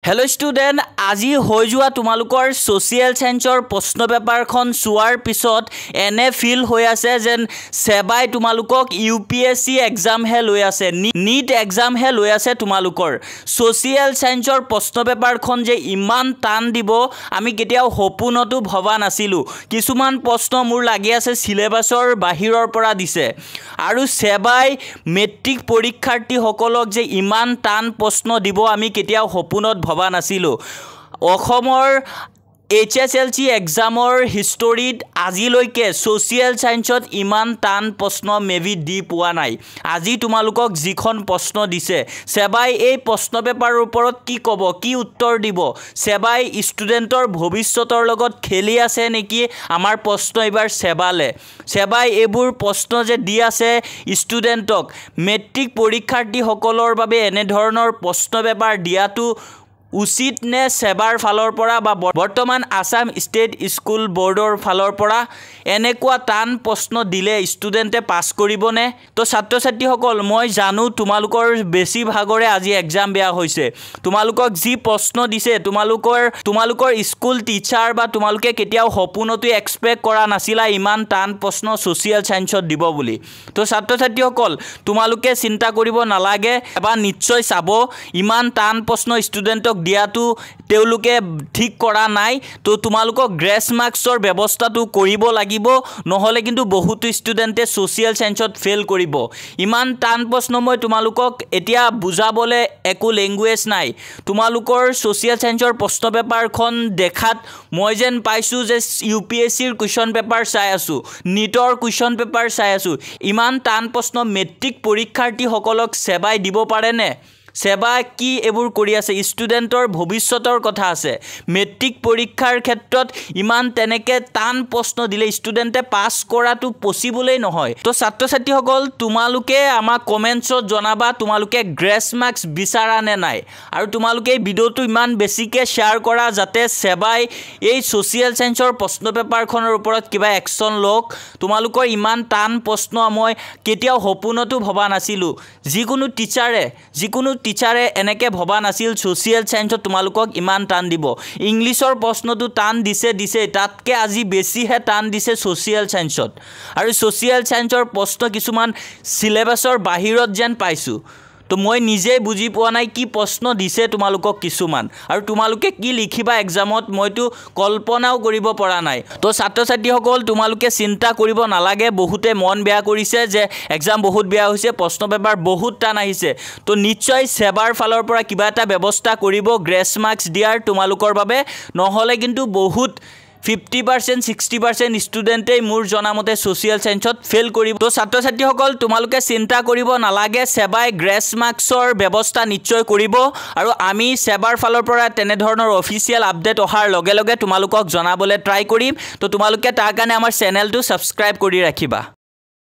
hello student আজি হৈ যোৱা তোমালোকৰ সোশিয়াল সায়েন্সৰ প্ৰশ্ন পেপাৰখন চোৱাৰ পিছত এনে ফিল হৈ আছে যেন সেবাই তোমালোকক ইউপিএসসি এক্সাম হে লৈ আছে নীট এক্সাম হে লৈ আছে তোমালোকৰ সোশিয়াল সায়েন্সৰ প্ৰশ্ন পেপাৰখন যে ইমান টান দিব আমি কেতিয়াও সপোনতো ভবা নাছিলো কিছুমান প্ৰশ্ন মোৰ লাগি আছে সিলেবাসৰ বাহিৰৰ পৰা দিছে আৰু সেবাই মেট্ৰিক পৰীক্ষাৰ্থী সকলক যে ইমান টান প্ৰশ্ন দিব আমি কেতিয়াও সপোনত ভবা নাছিলো অসমৰ HSLC এক্সামৰ হিষ্টৰীত আজিলৈকে সোশিয়াল সায়েন্সত ইমান টান প্ৰশ্ন মেবি দি পোৱা নাই আজি তোমালোকক যিখন প্ৰশ্ন দিছে সেবাই এই প্ৰশ্ন পেপাৰৰ ওপৰত কি ক'ব কি উত্তৰ দিব সেবাই ষ্টুডেন্টৰ ভৱিষ্যতৰ লগত খেলি আছে নেকি আমাৰ প্ৰশ্ন এবাৰ সেবাই এইবোৰ প্ৰশ্ন যে দি আছে ষ্টুডেন্টক মেট্ৰিক পৰীক্ষাৰ্থী সকলৰ বাবে এনে ধৰণৰ প্ৰশ্ন পেপাৰ দিয়াটো উচিত নে সেবাৰ ফালৰ পৰা বা বৰ্তমান আসাম ষ্টেট স্কুল বোৰ্ডৰ ফালৰ পৰা এনেকুৱা টান প্ৰশ্ন দিলে ষ্টুডেন্টে পাস কৰিবনে তো ছাত্ৰ ছাত্ৰীসকল মই জানো তোমালোকৰ বেছি ভাগৰে আজি এক্সাম বেয়া হৈছে তোমালোকক যি প্ৰশ্ন দিছে তোমালোকৰ স্কুল টিচাৰ বা তোমালোকে কেতিয়াও সপোনতো এক্সপেক্ট কৰা নাছিলা ইমান টান প্ৰশ্ন সোশিয়াল সায়েন্সত দিব বুলি তো ছাত্ৰ ছাত্ৰীসকল তোমালোকে চিন্তা কৰিব নালাগে এবাৰ নিশ্চয় চাব ইমান টান প্ৰশ্ন ষ্টুডেন্টক দিয়াটো তেওঁলোকে ঠিক কৰা নাই তো তোমালোকক গ্ৰেছ মাৰ্কছৰ ব্যৱস্থাটো কৰিব লাগিব নহলে কিন্তু বহুত ষ্টুডেন্টে সোশিয়াল সায়েন্সত ফেল কৰিব ইমান টান প্ৰশ্ন মই তোমালোকক এতিয়া বুজাবলে একো ল্যাঙ্গুৱেজ নাই তোমালোকৰ সোশিয়াল সায়েন্সৰ প্ৰশ্ন পেপাৰখন দেখাত মই যেন পাইছো যে ইউপিএসসিৰ কোৱেশ্চন পেপাৰ চাই আছো নিটৰ কোৱেশ্চন পেপাৰ চাই আছো ইমান টান প্ৰশ্ন মেট্ৰিক পৰীক্ষাৰ্থী সকলক সেবাই দিব পাৰে নে সেবা কি এবোৰ কৰি আছে ষ্টুডেন্টৰ ভৱিষ্যতৰ কথা আছে মেট্ৰিক পৰীক্ষাৰ ক্ষেত্ৰত ইমান তেনেকে টান প্ৰশ্ন দিলে ষ্টুডেন্টে পাস কৰাটো পসিবলই নহয় তো ছাত্ৰ ছাত্ৰীসকল তোমালোকে আমাক কমেন্টছত জনাবা তোমালোকে গ্ৰেছ মাৰ্কছ বিচাৰা নে নাই আৰু তোমালোকে এই ভিডিওটো ইমান বেছিকে শেয়াৰ কৰা যাতে সেবাই এই সোশিয়াল সায়েন্সৰ প্ৰশ্ন পেপাৰখনৰ ওপৰত কিবা একচন লওক তোমালোকৰ ইমান টান প্ৰশ্ন মই কেতিয়াও সপোনতো ভবা নাছিলো যিকোনো টিচাৰে এনেকে ভবা নাছিল সোশিয়াল সায়েন্সত তোমালোকক ইমান টান দিব ইংলিছৰ প্ৰশ্নটো টান দিছে তাতকে আজি বেছিহে টান দিছে সোশিয়াল সায়েন্সত আৰু সোশিয়াল সায়েন্সৰ প্ৰশ্ন কিছুমান সিলেবাসৰ বাহিৰত যেন পাইছো তো মই নিজে বুজি পোৱা নাই কি প্ৰশ্ন দিছে তোমালোকক কিছুমান আৰু তোমালোকে কি লিখিবা এক্সামত মইতো কল্পনাও কৰিব পৰা নাই তো ছাত্ৰ ছাত্ৰীসকল তোমালোকে চিন্তা কৰিব নালাগে বহুতে মন বেয়া কৰিছে যে এক্সাম বহুত বেয়া হৈছে প্ৰশ্ন পেপাৰ বহুত টান আহিছে তো নিশ্চয় সেবাৰ ফালৰ পৰা কিবা এটা ব্যৱস্থা কৰিব গ্ৰেছ মাৰ্কছ দিয়াৰ তোমালোকৰ বাবে নহলে কিন্তু বহুত 50% 60% ষ্টুডেন্টে মোৰ জনামতে সোশিয়াল সায়েন্সত ফেল কৰিব তো ছাত্ৰ ছাত্ৰীসকল তোমালোকে চিন্তা কৰিব নালাগে সেবাই গ্ৰেছ মাৰ্কছৰ ব্যৱস্থা নিশ্চয় কৰিব আৰু আমি সেবাৰ ফালৰ পৰা তেনে ধৰণৰ অফিচিয়েল আপডেট অহাৰ লগে লগে তোমালোকক জনাবলৈ ট্ৰাই কৰিম তো তোমালোকে তাৰ কাৰণে আমাৰ চেনেলটো সাবস্ক্ৰাইব কৰি ৰাখিবা